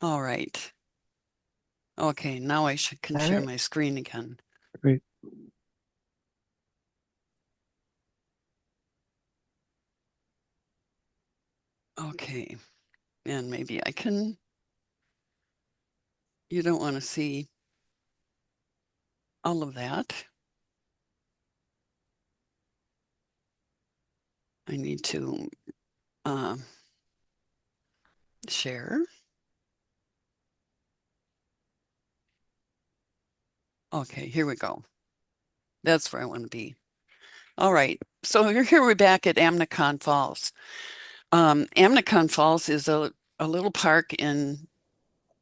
All right. Okay, now I can All share right, my screen again. great. Okay, and maybe I can, you don't want to see all of that. I need to um, share. Okay, here we go. That's where I want to be. All right, so here we're back at Amnicon Falls. Amnicon Falls is a little park in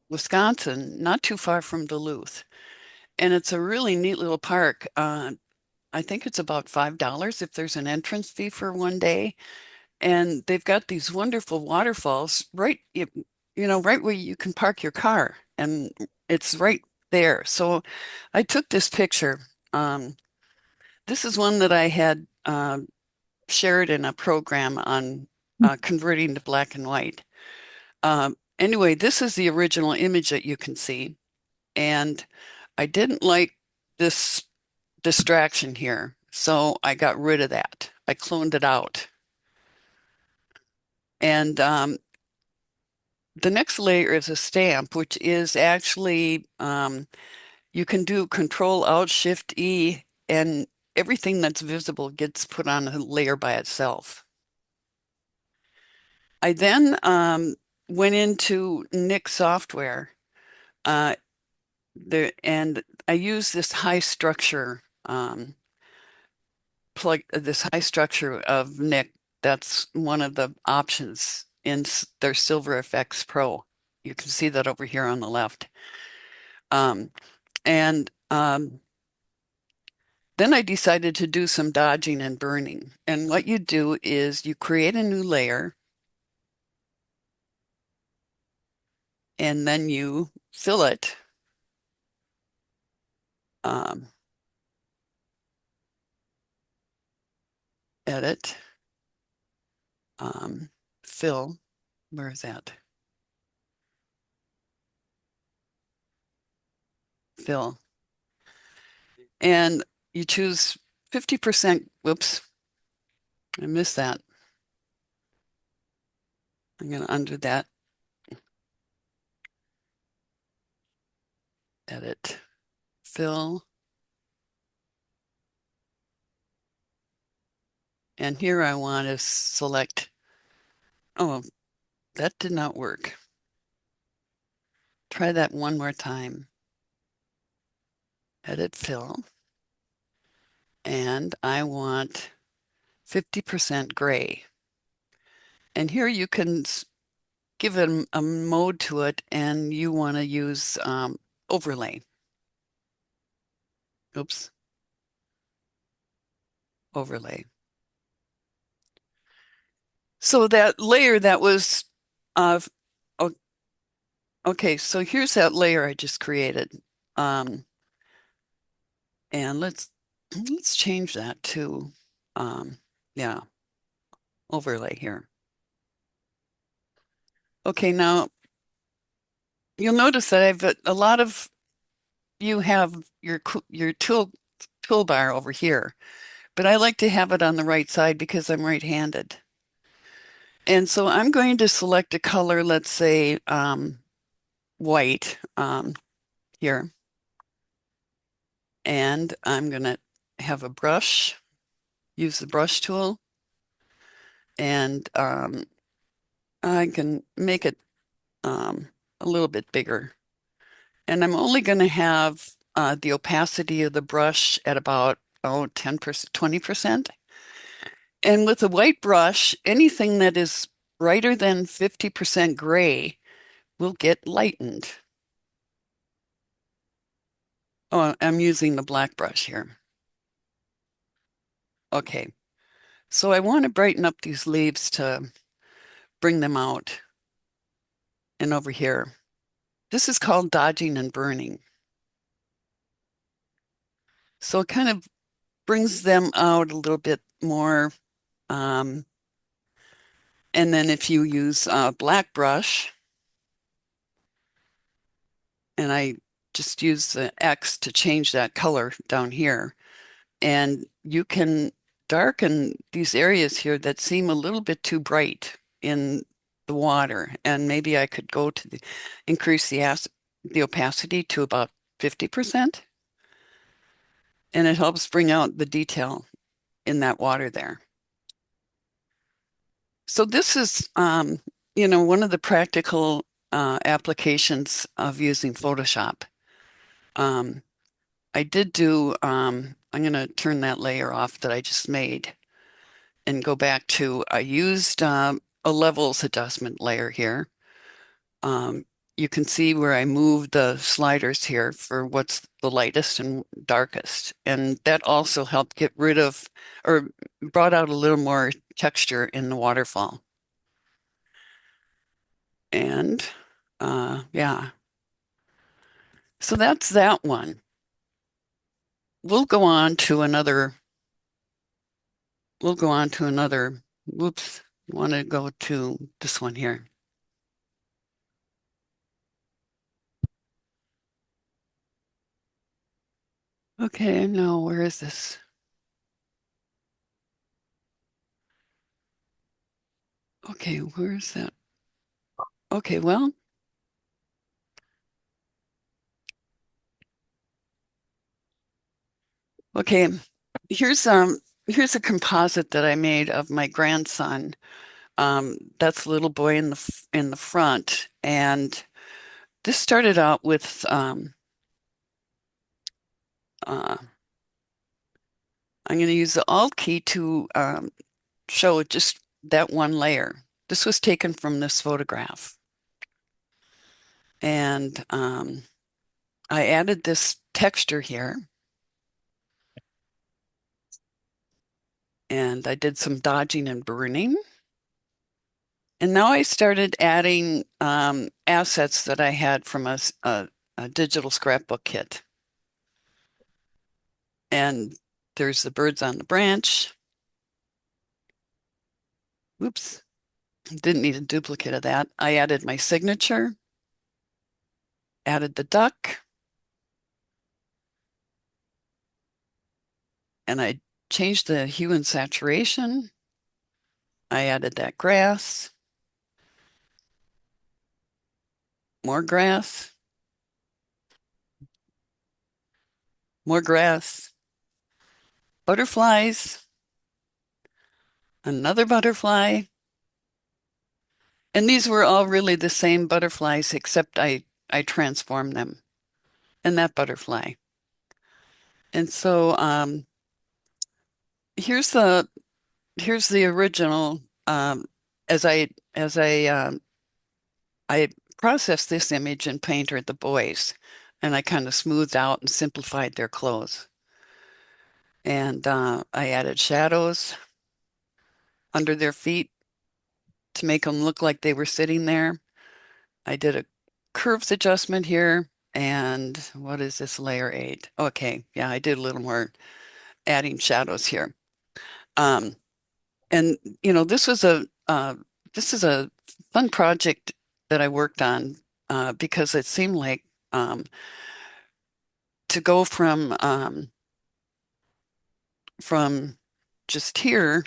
Wisconsin, not too far from Duluth. And it's a really neat little park. I think it's about $5 if there's an entrance fee for one day. And they've got these wonderful waterfalls right where you can park your car. And it's right there. So I took this picture. Um, this is one that I had shared in a program on converting to black and white. Anyway, this is the original image that you can see. And I didn't like this distraction here. So I got rid of that. I cloned it out. And the next layer is a stamp, which is actually, you can do Control Alt Shift E, and everything that's visible gets put on a layer by itself. I then went into Nick software, uh, and I use this high structure this high structure of Nick. That's one of the options in their Silver Effects Pro. You can see that over here on the left. Um, and Then I decided to do some dodging and burning. And what you do is you create a new layer and then you fill it, um, edit, um, fill. Where is that? Fill. And you choose 50%. Whoops, I missed that. I'm going to undo that. Edit, fill. And here I want to select, oh, that did not work. Try that one more time. Edit, fill. And I want 50% gray. And here you can give it a mode to it, and you want to use overlay. Oops, overlay. So that layer that was, oh, okay, so here's that layer I just created. Um, and let's change that to, yeah, overlay here. Okay, now you'll notice that I've a lot of you have your toolbar over here, but I like to have it on the right side because I'm right-handed. And so I'm going to select a color, let's say white here, and I'm going to have a brush, use the brush tool, and I can make it a little bit bigger. And I'm only going to have the opacity of the brush at about, 10%, 20%. And with a white brush, anything that is brighter than 50% gray will get lightened. Oh, I'm using the black brush here. Okay, so I want to brighten up these leaves to bring them out. And over here, this is called dodging and burning. So it kind of brings them out a little bit more. Um, and then if you use a black brush, and I just use the X to change that color down here. And you can darken these areas here that seem a little bit too bright in the water. And maybe I could go to increase the opacity to about 50%. And it helps bring out the detail in that water there. So this is, one of the practical applications of using Photoshop. Um, I did do, I'm going to turn that layer off that I just made and go back to, I used a levels adjustment layer here. You can see where I moved the sliders here for what's the lightest and darkest. And that also helped get rid of or brought out a little more texture in the waterfall. And yeah, so that's that one. We'll go on to another, we'll go on to another, whoops, want to go to this one here. Okay, no, where is this? Okay, where is that? Okay, well, okay, here's here's a composite that I made of my grandson. That's a little boy in the front, and this started out with uh, I'm going to use the Alt key to show just that one layer. This was taken from this photograph, and I added this texture here, and I did some dodging and burning. And now I started adding assets that I had from a digital scrapbook kit. And there's the birds on the branch. Whoops, didn't need a duplicate of that. I added my signature, added the duck, and I changed the hue and saturation. I added that grass, more grass, more grass, butterflies, another butterfly. And these were all really the same butterflies, except I transformed them and that butterfly. And so here's the here's the original. As I processed this image in Painter, the boys, and I kind of smoothed out and simplified their clothes. And I added shadows under their feet to make them look like they were sitting there. I did a curves adjustment here. And what is this layer 8? Okay, yeah, I did a little more adding shadows here. Um, and this is a fun project that I worked on because it seemed like to go from just here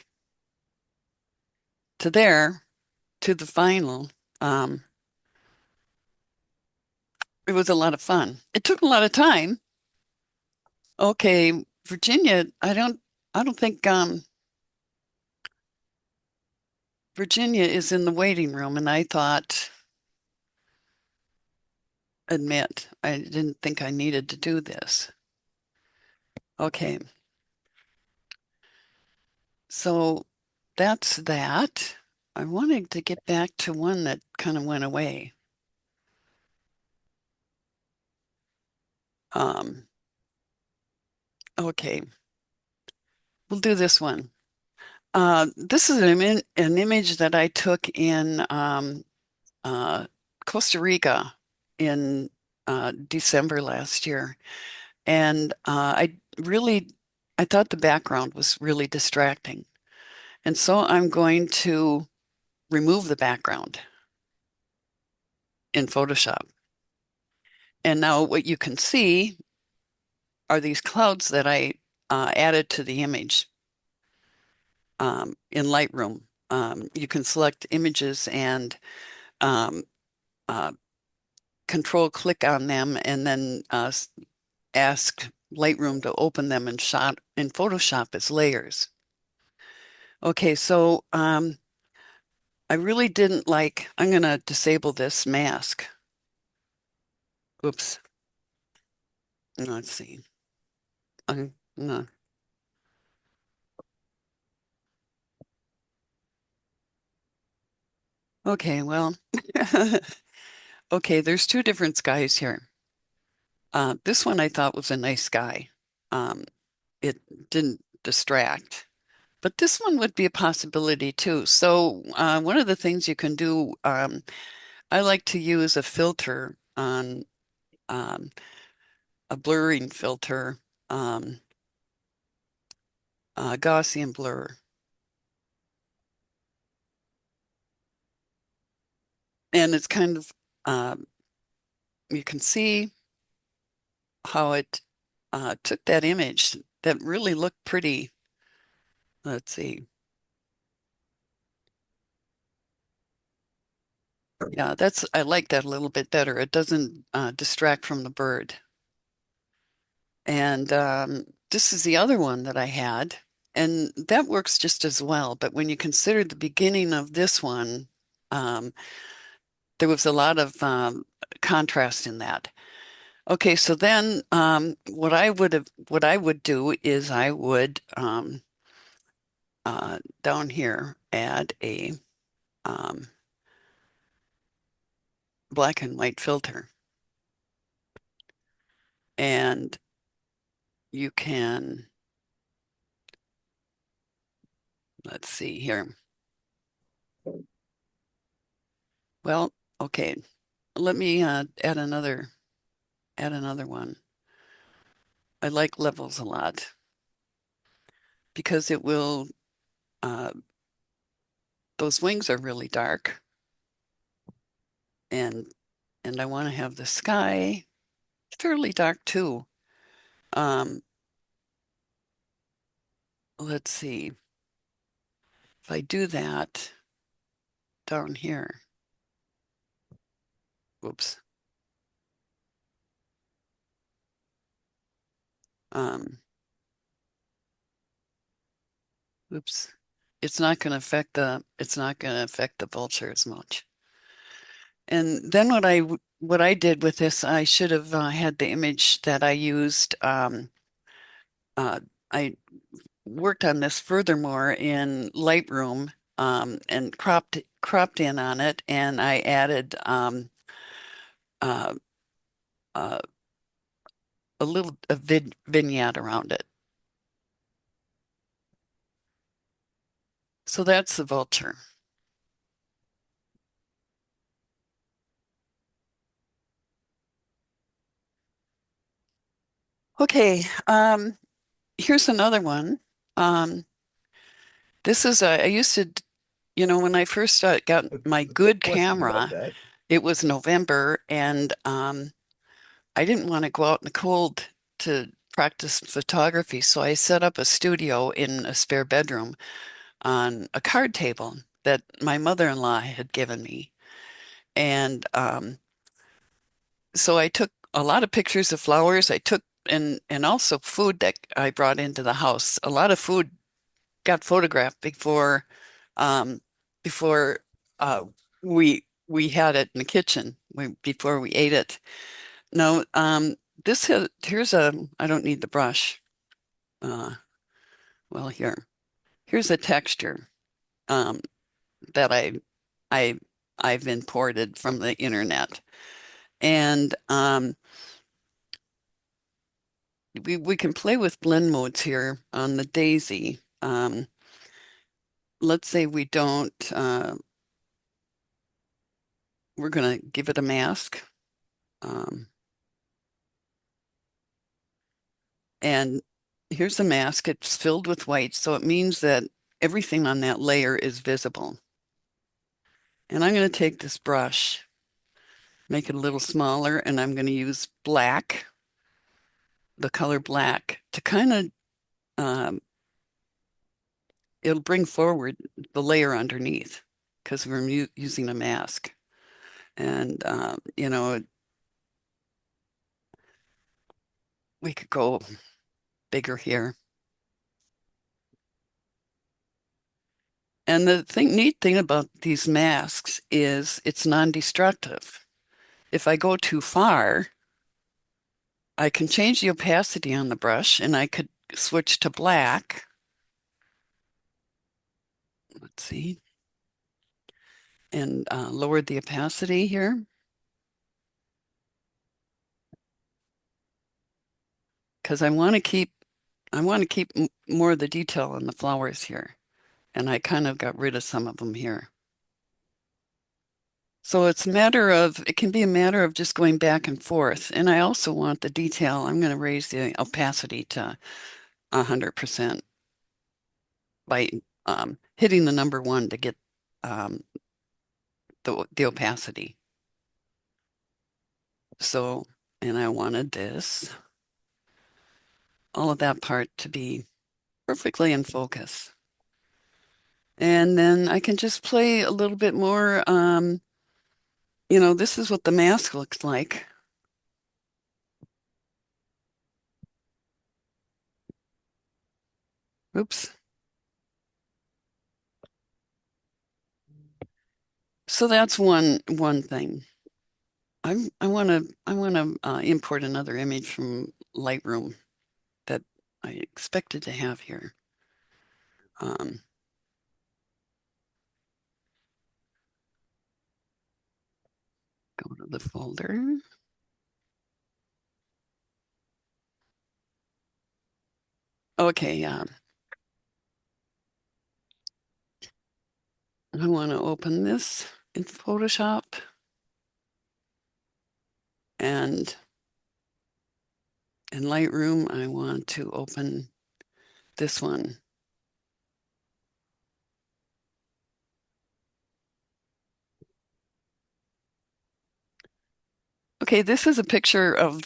to there to the final. Um, it was a lot of fun. It took a lot of time. Okay, Virginia, I don't think Virginia is in the waiting room, and I thought, admit, I didn't think I needed to do this. Okay, so that's that. I wanted to get back to one that kind of went away. Um, okay, we'll do this one. This is an image that I took in uh, Costa Rica in December last year. And I thought the background was really distracting. And so I'm going to remove the background in Photoshop. And now what you can see are these clouds that I added to the image in Lightroom. You can select images and um, uh, control click on them and then ask Lightroom to open them in Photoshop as layers. Okay, so I really didn't like, I'm going to disable this mask. Oops. Let's see. No. Okay, well, okay, there's two different skies here. This one I thought was a nice sky. Um, it didn't distract, but this one would be a possibility too. So one of the things you can do, I like to use a filter on um, a blurring filter, um, Gaussian blur, and it's kind of you can see how it took that image that really looked pretty. Let's see. Yeah, I like that a little bit better. It doesn't distract from the bird. And this is the other one that I had, and that works just as well. But when you consider the beginning of this one, um, there was a lot of contrast in that. Okay, so then what I would do is I would down here add a um, black and white filter, and you can, let's see here. Well, okay, let me add another one. I like levels a lot because it will, uh, those wings are really dark, and I want to have the sky fairly dark too. Um, let's see. If I do that down here, whoops. Um, Oops. It's not going to affect the vulture as much. And then what I did with this, I should have had the image that I used. I worked on this furthermore in Lightroom and cropped in on it, and I added uh, uh, a vignette around it. So that's the vulture. Okay, here's another one. This is I used to, when I first got my The quick good question about camera, that. it was November, and I didn't want to go out in the cold to practice photography, so I set up a studio in a spare bedroom on a card table that my mother-in-law had given me. And so I took a lot of pictures of flowers. I took and also food that I brought into the house. A lot of food got photographed um, before uh, we had it in the kitchen before we ate it. No, here's a I don't need the brush. Uh, well, here's a texture um, that I I've imported from the internet, and we can play with blend modes here on the daisy. Let's say we don't. We're going to give it a mask. Um, and here's the mask. It's filled with white, so it means that everything on that layer is visible. And I'm going to take this brush make it a little smaller, and I'm going to use black, the color black, to kind of um, it'll bring forward the layer underneath because we're using a mask. And we could go bigger here. And the neat thing about these masks is it's non-destructive. If I go too far, I can change the opacity on the brush and I could switch to black. Let's see, and lower the opacity here because I want to keep more of the detail on the flowers here. And I kind of got rid of some of them here. So it can be a matter of just going back and forth. And I also want the detail. I'm going to raise the opacity to 100% by hitting the number 1 to get um, the opacity. So, and I wanted all of that part to be perfectly in focus. And then I can just play a little bit more. This is what the mask looks like. Oops. So that's one thing. I want to import another image from Lightroom that I expected to have here. Um, Go to the folder. Okay, I want to open this in Photoshop and in Lightroom, I want to open this one. Okay, this is a picture of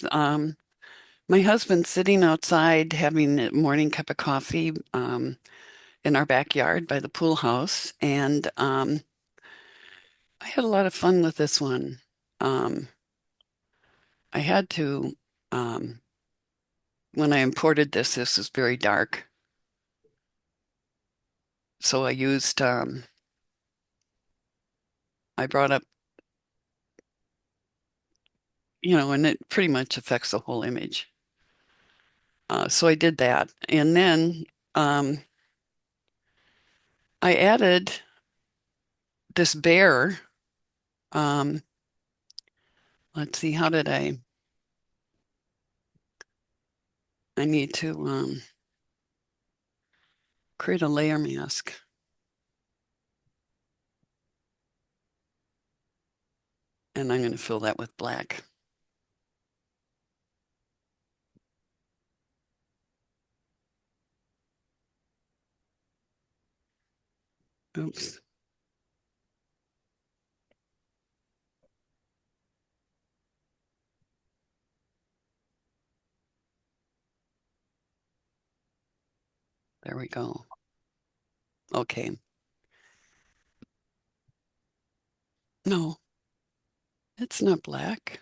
my husband sitting outside having a morning cup of coffee in our backyard by the pool house. And I had a lot of fun with this one. Um, I had to, when I imported this is very dark. So I brought up, and it pretty much affects the whole image. So I did that. And then um, I added this bear. Um, let's see, I need to create a layer mask. And I'm going to fill that with black. Oops. There we go. Okay. No, it's not black.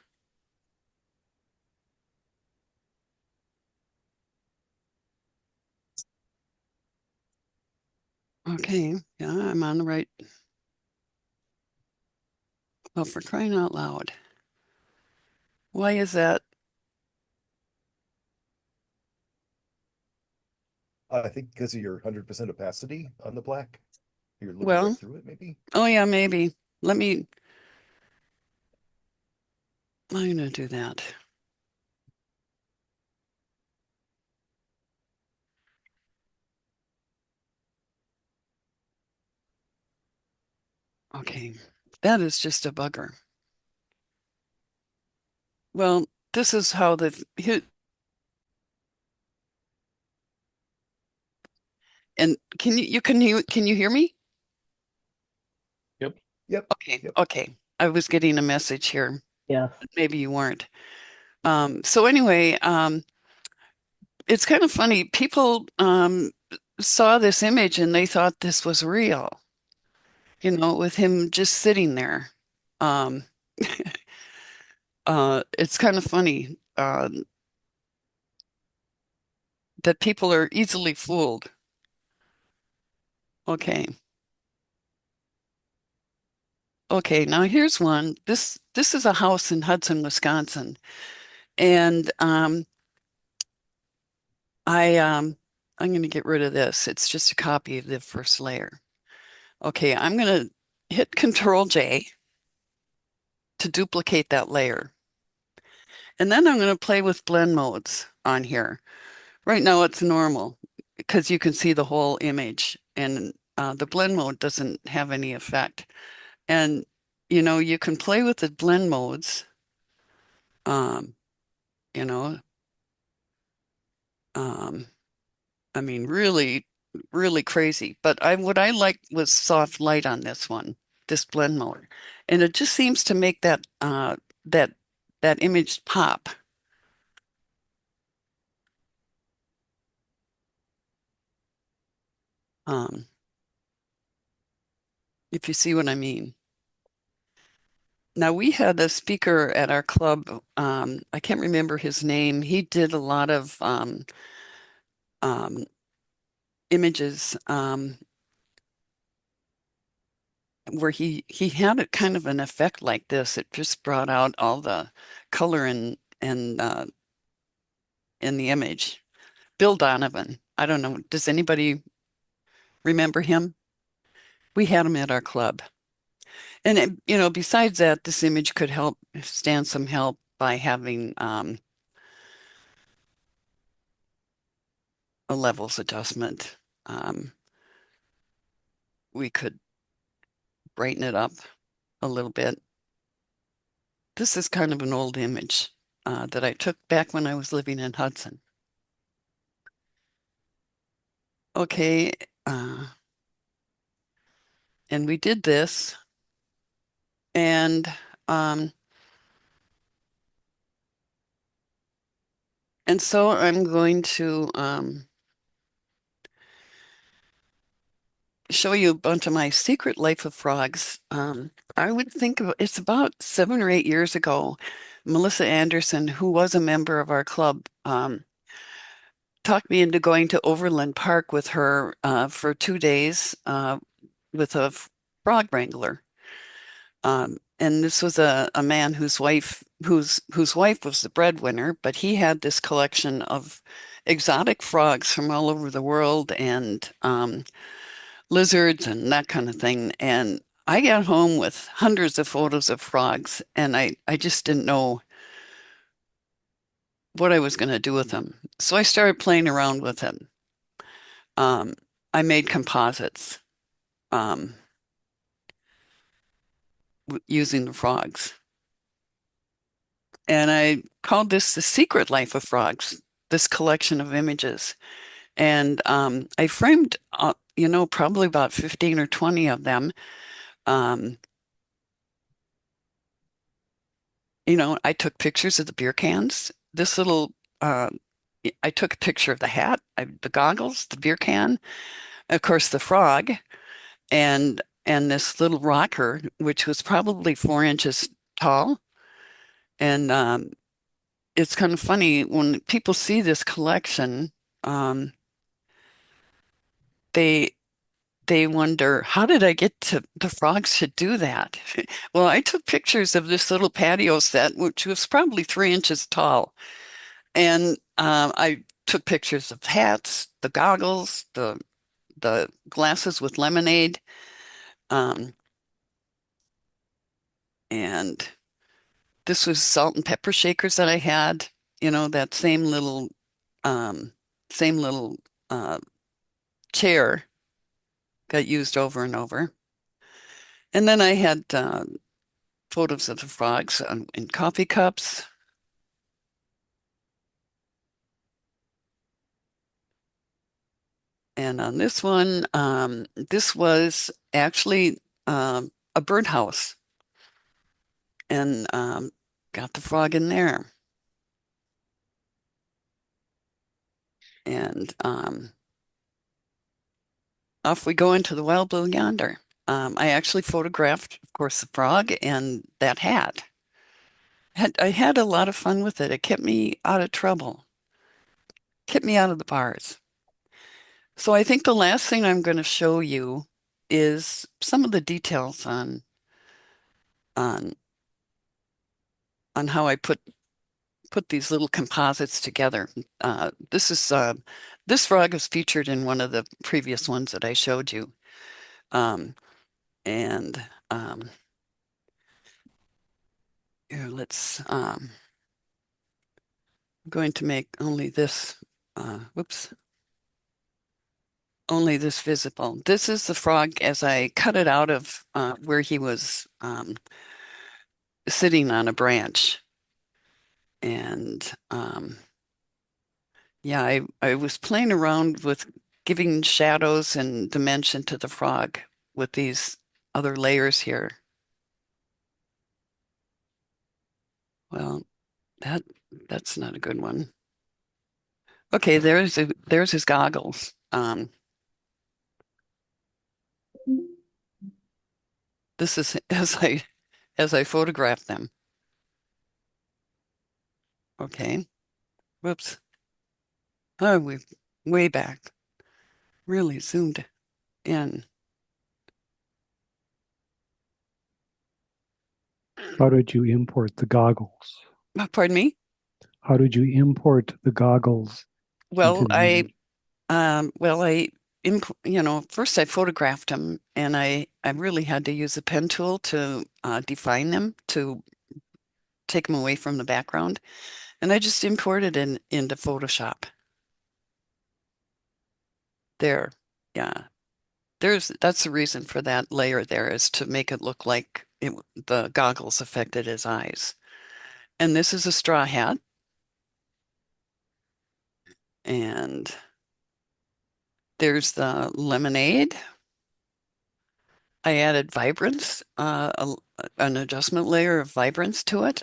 Okay. Yeah, I'm on the right. Well, for crying out loud. Why is that? I think because of your 100% opacity on the black, you're looking right Well, through it, maybe. oh yeah, maybe. I'm going to do that. Okay. That is just a bugger. Well, this is how and can you hear me? Yep. Yep. Okay. Yep. Okay. I was getting a message here. Yes. Maybe you weren't. So anyway, it's kind of funny. People saw this image and they thought this was real, with him just sitting there. Um, it's kind of funny that people are easily fooled. Okay. Okay, now here's one. This is a house in Hudson, Wisconsin. And I'm going to get rid of this. It's just a copy of the first layer. Okay, I'm going to hit Control J to duplicate that layer. And then I'm going to play with blend modes on here. Right now it's normal because you can see the whole image and the blend mode doesn't have any effect. And you can play with the blend modes, um, you know, um, I mean, really, really crazy. But what I liked was soft light on this one, this blend mode, and it just seems to make that that image pop. Um, if you see what I mean. Now we had a speaker at our club. I can't remember his name. He did a lot of um, images where he had a kind of an effect like this. It just brought out all the color and in the image. Bill Donovan. I don't know. Does anybody remember him? We had him at our club. And besides that, this image could stand some help by having a levels adjustment. Um, we could brighten it up a little bit. This is kind of an old image that I took back when I was living in Hudson. Okay, and we did this, and um, so I'm going to show you a bunch of my secret life of frogs. I would think it's about 7 or 8 years ago. Melissa Anderson, who was a member of our club, talked me into going to Overland Park with her for 2 days with a frog wrangler. And this was a man whose wife was the breadwinner, but he had this collection of exotic frogs from all over the world and lizards and that kind of thing. And I got home with hundreds of photos of frogs, and I just didn't know what I was going to do with them. So I started playing around with them. Um, I made composites um, using the frogs. And I called this The Secret Life of Frogs, this collection of images. And I framed, probably about 15 or 20 of them. Um, I took pictures of the beer cans. Uh, I took a picture of the hat, the goggles, the beer can, of course, the frog, and this little rocker, which was probably 4 inches tall. And it's kind of funny when people see this collection, um, they they wonder, how did I get to the frogs to do that? Well, I took pictures of this little patio set, which was probably 3 inches tall. And I took pictures of hats, the goggles, the glasses with lemonade, um, and this was salt and pepper shakers that I had. That um, same little uh, chair got used over and over. And then I had photos of the frogs in coffee cups. And on this one, this was actually a birdhouse. And Got the frog in there. And off we go into the wild blue yonder. I actually photographed, of course, the frog and that hat. I had a lot of fun with it. It kept me out of trouble, kept me out of the bars. So I think the last thing I'm going to show you is some of the details on on how I put these little composites together. This frog is featured in one of the previous ones that I showed you. Um, and Here, I'm going to make whoops, only this visible. This is the frog as I cut it out of where he was sitting on a branch. And yeah, I was playing around with giving shadows and dimension to the frog with these other layers here. Well, that that's not a good one. Okay, there's his goggles. This is as I photographed them. Okay. Whoops. Oh, we way back. Really zoomed in. How did you import the goggles? Pardon me? How did you import the goggles into Well, the image? first I photographed them and I really had to use a pen tool to define them, to take them away from the background. And I just imported into Photoshop. There. Yeah. That's the reason for that layer there is to make it look like the goggles affected his eyes. And this is a straw hat. And there's the lemonade. I added vibrance, an adjustment layer of vibrance to it.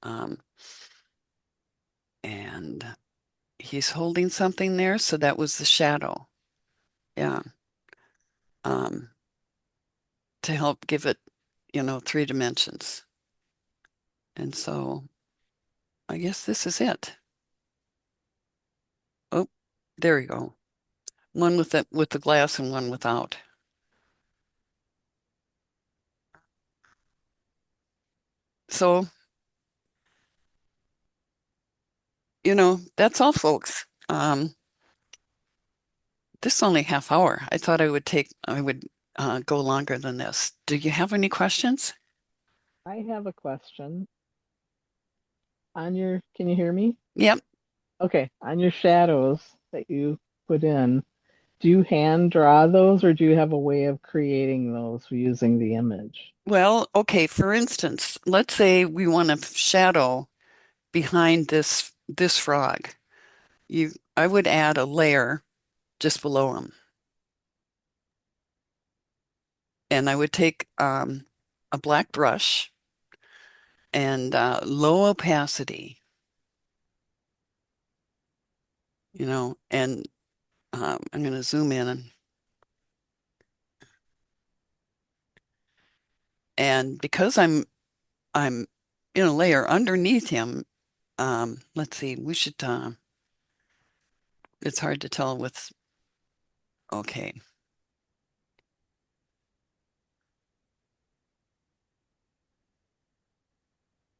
Um, and he's holding something there, so that was the shadow. Yeah. Um, to help give it, 3 dimensions. And so I guess this is it. Oh, there you go. One with the glass and one without. So, that's all, folks. This is only half hour. I thought I would go longer than this. Do you have any questions? I have a question. Can you hear me? Yep. Okay, on your shadows that you put in, do you hand draw those or do you have a way of creating those using the image? Well, okay, for instance, let's say we want a shadow behind this frog. I would add a layer just below him. And I would take a black brush and low opacity, and I'm going to zoom in and because I'm in a layer underneath him, let's see, it's hard to tell okay,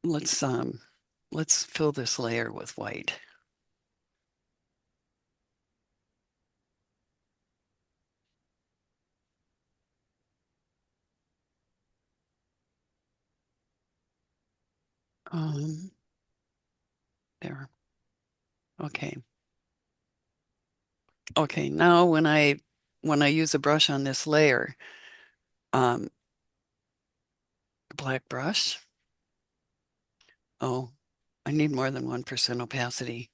let's um, let's fill this layer with white. Um, there. Okay. Okay. Now when I use a brush on this layer, um, black brush. Oh, I need more than 1% opacity.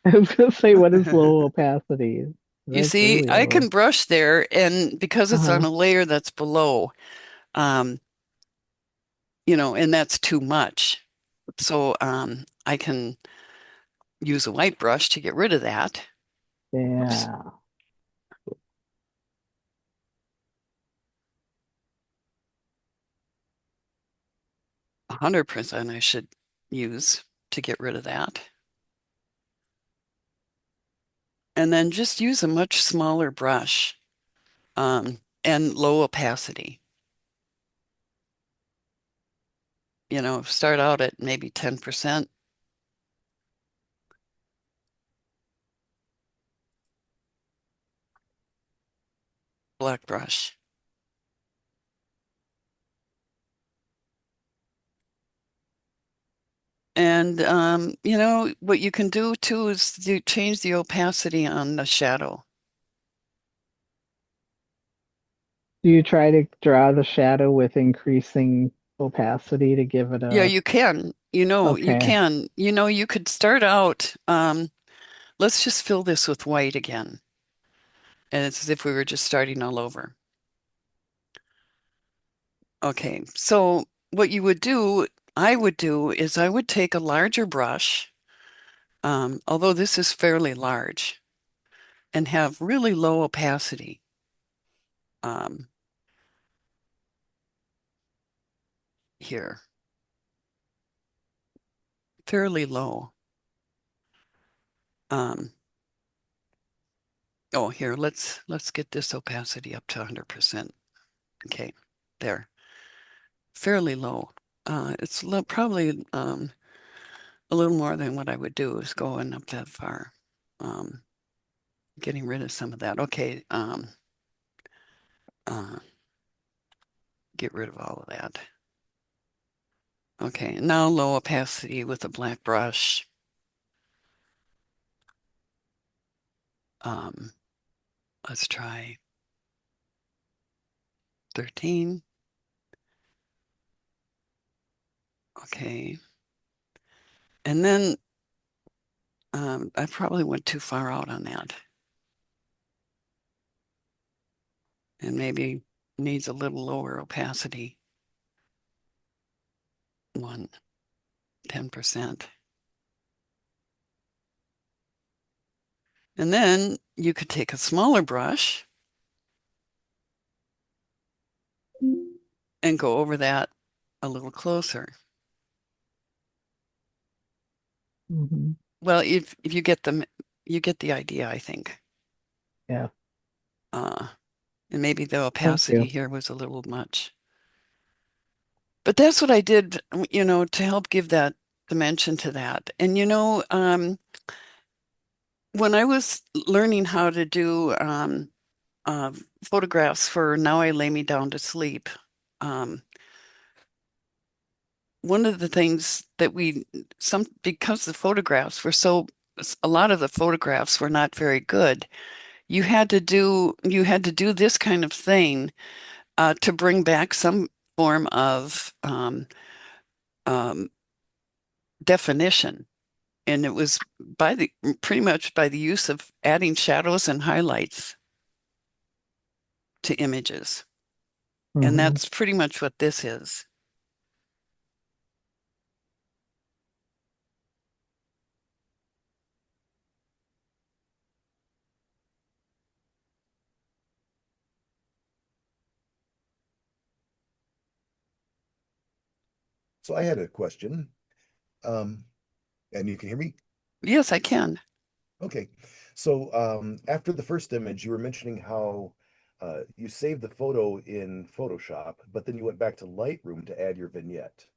I was gonna say, what is low opacity? You That's see, really I can low. brush there, and because it's on Uh-huh. a layer that's below, um, and that's too much. So I can use a white brush to get rid of that. Oops, Yeah. 100% I should use to get rid of that. And then just use a much smaller brush and low opacity. You know, start out at maybe 10%. Black brush. And you know, what you can do too is to change the opacity on the shadow. Do you try to draw the shadow with increasing opacity to give it Yeah, a, you can. You okay. can. You could start out, let's just fill this with white again. And it's as if we were just starting all over. Okay, so what you would do, I would do, is I would take a larger brush, although this is fairly large, and have really low opacity. Um, Here, fairly low. Um, oh, here, let's get this opacity up to 100%. Okay, there, fairly low. It's probably a little more than what I would do is going up that far. Um, Getting rid of some of that. Okay, uh, get rid of all of that. Okay, now low opacity with a black brush. Um, let's try 13. Okay. And then I probably went too far out on that. And maybe needs a little lower opacity. 10%. And then you could take a smaller brush and go over that a little closer. Mhm. Well, if you get them, you get the idea, I think. Yeah. Uh, and maybe the Thank opacity you. here was a little much. But that's what I did, to help give that dimension to that. And when I was learning how to do uh, photographs for Now I Lay Me Down to Sleep, um, one of the things that because the photographs were a lot of the photographs were not very good. You had to do this kind of thing to bring back some form of um, definition. And it was pretty much by the use of adding shadows and highlights to images. And Hmm. that's pretty much what this is. So I had a question. Um, and you can hear me? Yes, I can. Okay. So after the first image, you were mentioning how you saved the photo in Photoshop, but then you went back to Lightroom to add your vignette.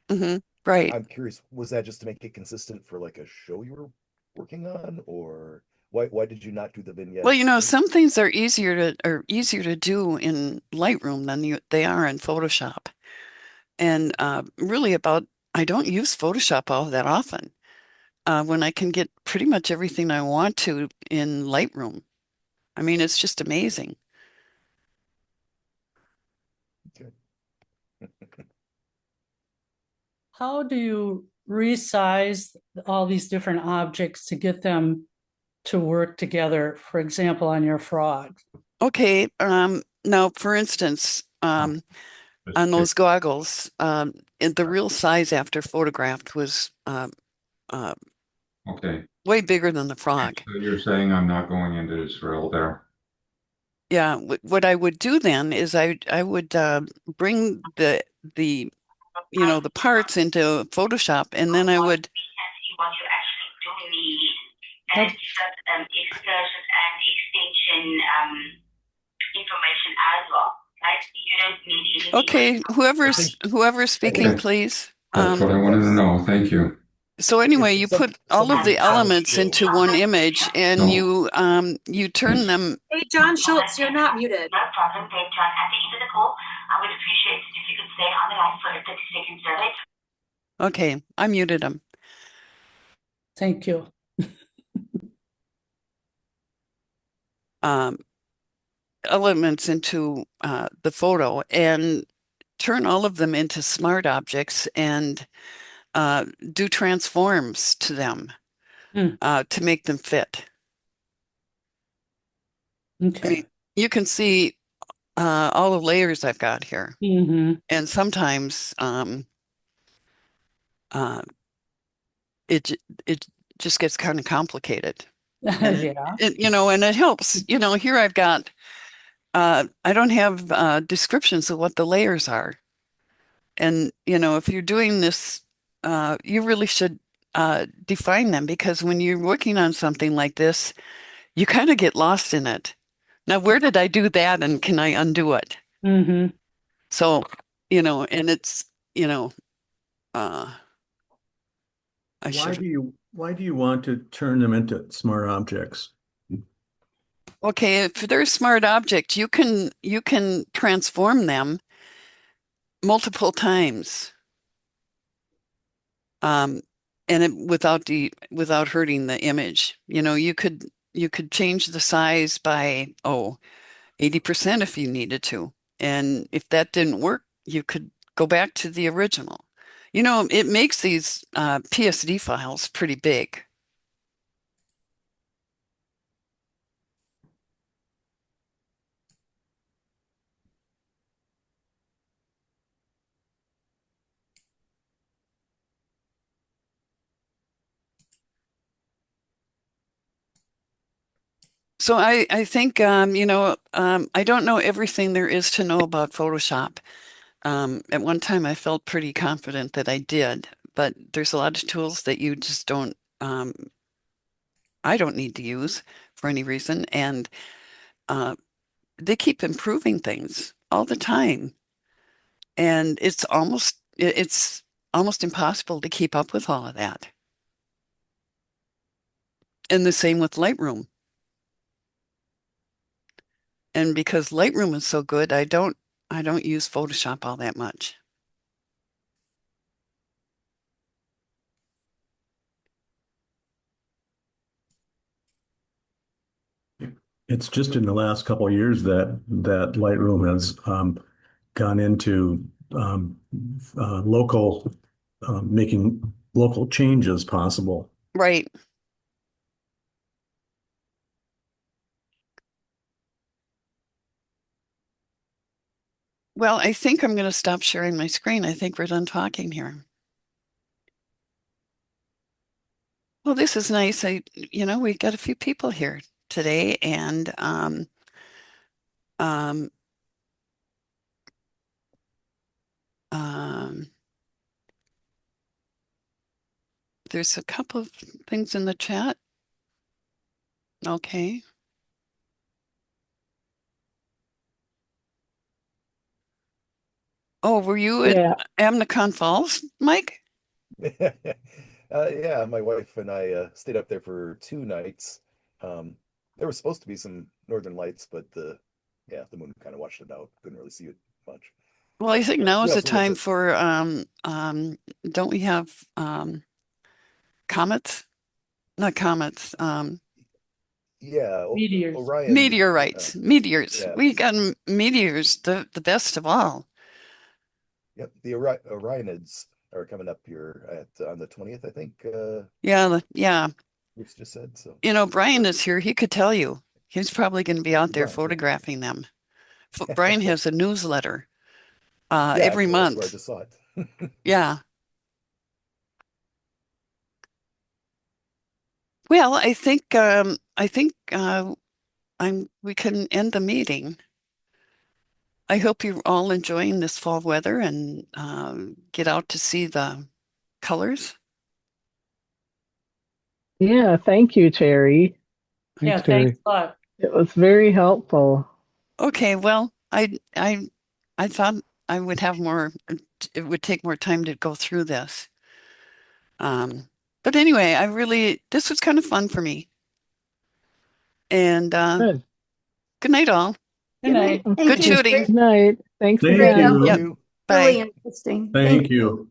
Hmm. Right. I'm curious, was that just to make it consistent for like a show you were working on, or why did you not do the Well, vignette in? some things are easier to do in Lightroom than they are in Photoshop. And really I don't use Photoshop all that often when I can get pretty much everything I want to in Lightroom. I mean, it's just amazing. Okay. How do you resize all these different objects to get them to work together? For example, on your frog. Okay. Now, for instance, on those goggles, the real size after photographed was uh, Okay, way bigger than the frog. so you're saying I'm not going into Israel there? Yeah, what I would do then is I would bring the the parts into Photoshop, and then I would what you actually do need. Oh. And excursions and extension information as well, right? You don't need anything. okay, whoever's think- whoever's speaking, Okay. please. That's what I wanted to know. Thank you. So anyway, If you some- put all of somebody the sounds elements chill. into one image, and No. you turn them. Hey, John Schultz, you're not muted. No problem, then John. At the end of the call, I would appreciate it if you could stay on the line for a 30-second survey. Okay, I muted them. Thank you. Elements into the photo and turn all of them into smart objects and do transforms to them to make them fit. I Okay. mean, you can see all the layers I've got here, and sometimes it just gets kind of complicated. And Yeah. and it helps. Here I've got I don't have descriptions of what the layers are. And, if you're doing this, you really should define them, because when you're working on something like this, you kind of get lost in it. Now, where did I do that, and can I undo it? So, and it's, uh, I Why should. do you want to turn them into smart objects? Okay, if they're a smart object, you can transform them multiple times. And without hurting the image. You could change the size by 80% if you needed to. And if that didn't work, you could go back to the original. It makes these PSD files pretty big. So I think I don't know everything there is to know about Photoshop. At one time, I felt pretty confident that I did, but there's a lot of tools that you just don't. I don't need to use for any reason, and they keep improving things all the time, and it's almost impossible to keep up with all of that. And the same with Lightroom. And because Lightroom is so good, I don't use Photoshop all that much. It's just in the last couple of years that Lightroom has gone into local making local changes possible. Right. Well, I think I'm going to stop sharing my screen. I think we're done talking here. Well, this is nice. We got a few people here today, and um, there's a couple of things in the chat. Okay. Oh, were you at Amnicon Falls, Mike? Yeah, my wife and I stayed up there for 2 nights. There was supposed to be some northern lights, but the moon kind of washed it out. Couldn't really see it much. Well, I think now We is the also went time to- for don't we have comets? Not comets. Yeah, Meteors. Orion. Meteorites. Meteors. yeah. We got meteors, the best of all. Yep, the Orionids are coming up here on the 20th, I think. Yeah, yeah. Bruce just said so. Brian is here. He could tell you. He's probably going to be out there Brian, yeah. photographing them. Brian has a newsletter Yeah, every actually, that's where I month. just saw it. Yeah. Well, I think we can end the meeting. I hope you're all enjoying this fall weather and get out to see the colors. Yeah, thank you, Terry. Yeah, Thanks, thanks Terry. a lot. It was very helpful. Okay, well, I thought I would have more, it would take more time to go through this. But anyway, this was kind of fun for me. And Good. good night, all. Good night. Thank Good you. shooting. Good night. Thanks Thank again. you. Yep. You. Bye. Really interesting. Thank you.